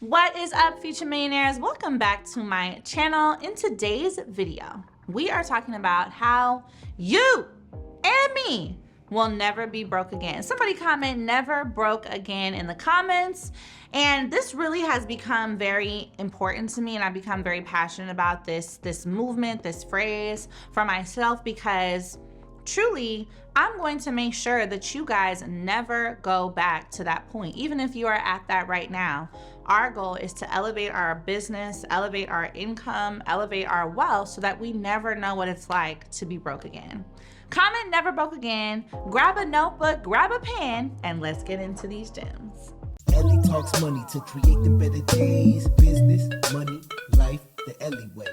What is up, future millionaires? Welcome back to my channel. In today's video, we are talking about how you and me will never be broke again. Somebody comment never broke again in the comments. And this really has become very important to me, and I've become very passionate about this movement, this phrase for myself, because truly, I'm going to make sure that you guys never go back to that point. Even if you are at that right now, our goal is to elevate our business, elevate our income, elevate our wealth so that we never know what it's like to be broke again. Comment never broke again, grab a notebook, grab a pen, and let's get into these gems. Ellie talks money to create the better days. Business, money, life, the Ellie way.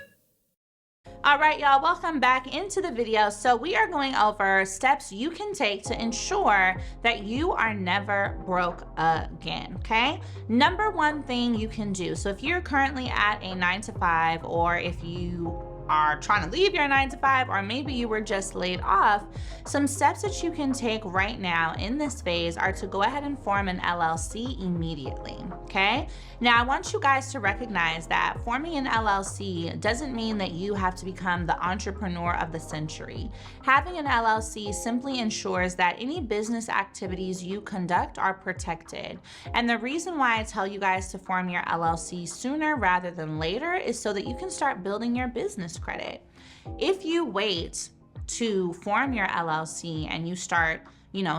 All right, y'all, welcome back into the video. So we are going over steps you can take to ensure that you are never broke again, okay? Number one thing you can do. So if you're currently at a 9-to-5, or if you are trying to leave your 9-to-5, or maybe you were just laid off, some steps that you can take right now in this phase are to go ahead and form an LLC immediately, okay? Now, I want you guys to recognize that forming an LLC doesn't mean that you have to become the entrepreneur of the century. Having an LLC simply ensures that any business activities you conduct are protected. And the reason why I tell you guys to form your LLC sooner rather than later is so that you can start building your business credit. If you wait to form your LLC and you start,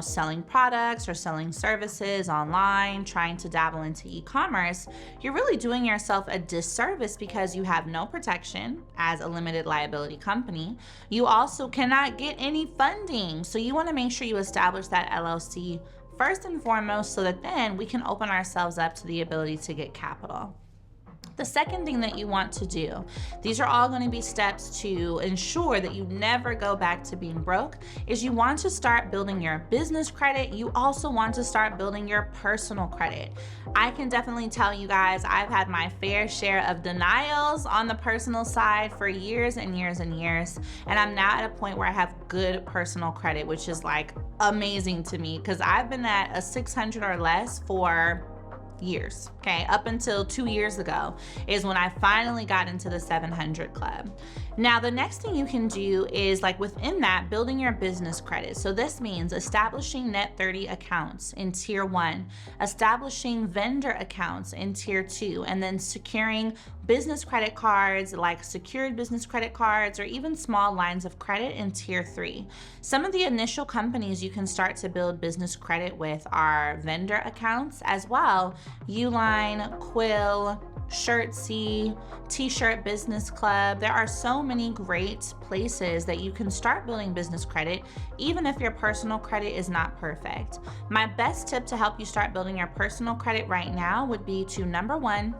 selling products or selling services online, trying to dabble into e-commerce, you're really doing yourself a disservice because you have no protection as a limited liability company. You also cannot get any funding. So you want to make sure you establish that LLC first and foremost so that then we can open ourselves up to the ability to get capital. The second thing that you want to do, these are all going to be steps to ensure that you never go back to being broke, is you want to start building your business credit. You also want to start building your personal credit. I can definitely tell you guys, I've had my fair share of denials on the personal side for years and years and years. And I'm now at a point where I have good personal credit, which is like amazing to me because I've been at a 600 or less for years, okay? Up until 2 years ago is when I finally got into the 700 club. Now, the next thing you can do is within that, building your business credit. So this means establishing net 30 accounts in tier 1, establishing vendor accounts in tier 2, and then securing business credit cards like secured business credit cards or even small lines of credit in tier 3. Some of the initial companies you can start to build business credit with are vendor accounts as well. Uline, Quill, Shirtsy, T-Shirt Business Club. There are so many great places that you can start building business credit, even if your personal credit is not perfect. My best tip to help you start building your personal credit right now would be to, number one,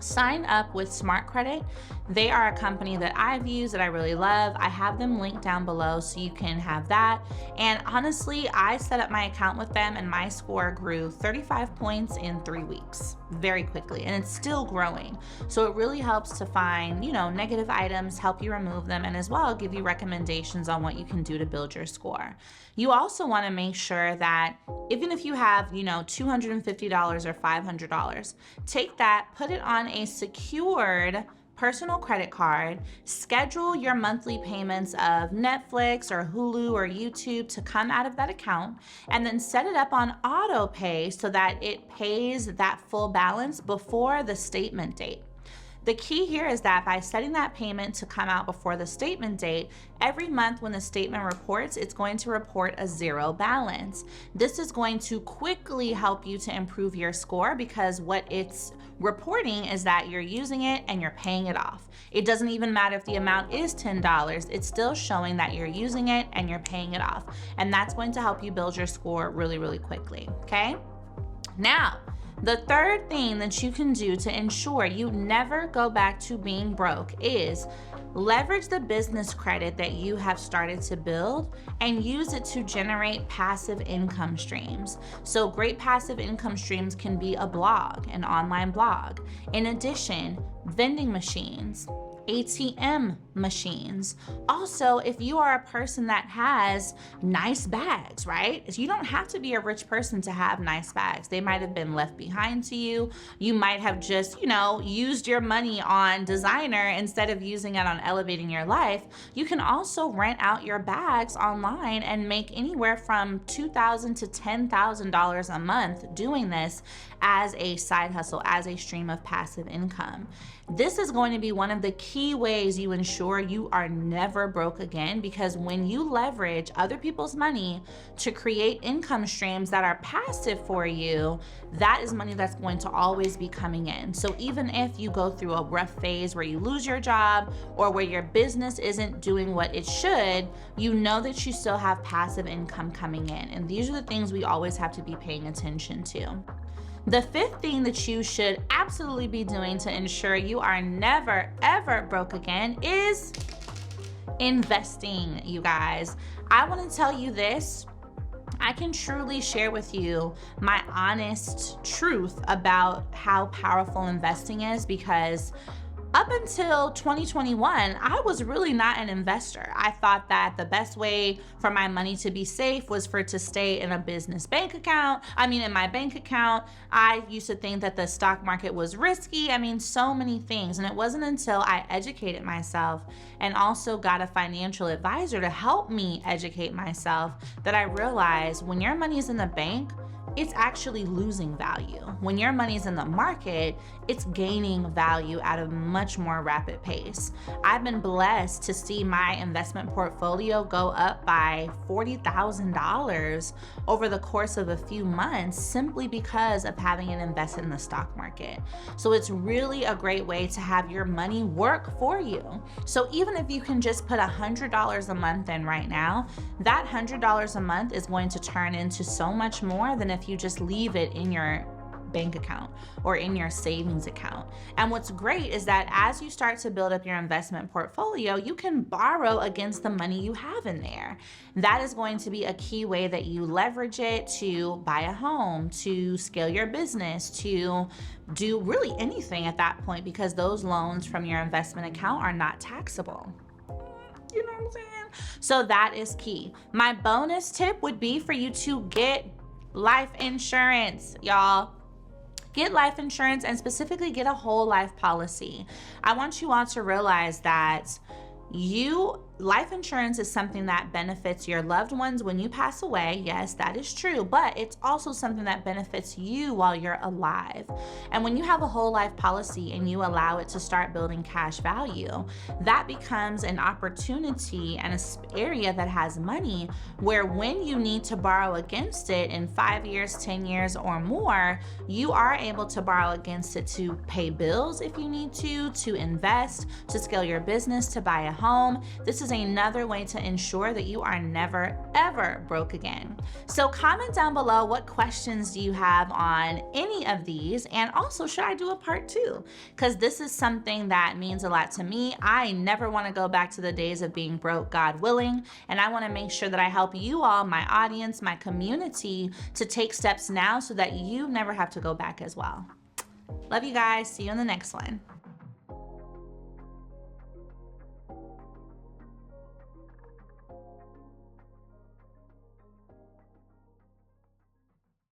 sign up with Smart Credit. They are a company that I've used that I really love. I have them linked down below so you can have that. And honestly, I set up my account with them and my score grew 35 points in 3 weeks very quickly, and it's still growing. So it really helps to find, negative items, help you remove them, and as well give you recommendations on what you can do to build your score. You also want to make sure that even if you have, $250 or $500, take that, put it on a secured personal credit card, schedule your monthly payments of Netflix or Hulu or YouTube to come out of that account, and then set it up on auto pay so that it pays that full balance before the statement date. The key here is that by setting that payment to come out before the statement date, every month when the statement reports, it's going to report a zero balance. This is going to quickly help you to improve your score because what it's reporting is that you're using it and you're paying it off. It doesn't even matter if the amount is $10, it's still showing that you're using it and you're paying it off. And that's going to help you build your score really, really quickly, okay? Now, the third thing that you can do to ensure you never go back to being broke is leverage the business credit that you have started to build and use it to generate passive income streams. So great passive income streams can be a blog, an online blog. In addition, vending machines, ATM machines. Also, if you are a person that has nice bags, right? You don't have to be a rich person to have nice bags. They might have been left behind to you. You might have just, used your money on designer instead of using it on elevating your life. You can also rent out your bags online and make anywhere from $2,000 to $10,000 a month doing this as a side hustle, as a stream of passive income. This is going to be one of the key ways you ensure you are never broke again, because when you leverage other people's money to create income streams that are passive for you, that is money that's going to always be coming in. So even if you go through a rough phase where you lose your job or where your business isn't doing what it should, you know that you still have passive income coming in. And these are the things we always have to be paying attention to. The fifth thing that you should absolutely be doing to ensure you are never, ever broke again is investing, you guys. I want to tell you this. I can truly share with you my honest truth about how powerful investing is, because up until 2021, I was really not an investor. I thought that the best way for my money to be safe was for it to stay in a business bank account. In my bank account. I used to think that the stock market was risky. So many things. And it wasn't until I educated myself and also got a financial advisor to help me educate myself that I realized when your money is in the bank, it's actually losing value. When your money's in the market, it's gaining value at a much more rapid pace. I've been blessed to see my investment portfolio go up by $40,000 over the course of a few months simply because of having it invested in the stock market. So it's really a great way to have your money work for you. So even if you can just put $100 a month in right now, that $100 a month is going to turn into so much more than if you just leave it in your bank account or in your savings account. And what's great is that as you start to build up your investment portfolio, you can borrow against the money you have in there. That is going to be a key way that you leverage it to buy a home, to scale your business, to do really anything at that point, because those loans from your investment account are not taxable. You know what I'm saying? So that is key. My bonus tip would be for you to get life insurance, y'all. Get life insurance, and specifically get a whole life policy. I want you all to realize that life insurance is something that benefits your loved ones when you pass away. Yes, that is true, but it's also something that benefits you while you're alive. And when you have a whole life policy and you allow it to start building cash value, that becomes an opportunity and an area that has money where when you need to borrow against it in 5 years, 10 years or more, you are able to borrow against it to pay bills if you need to invest, to scale your business, to buy a home. This is another way to ensure that you are never, ever broke again. So comment down below, what questions do you have on any of these? And also, should I do a part 2? Because this is something that means a lot to me. I never want to go back to the days of being broke, God willing. And I want to make sure that I help you all, my audience, my community, to take steps now so that you never have to go back as well. Love you guys. See you in the next one.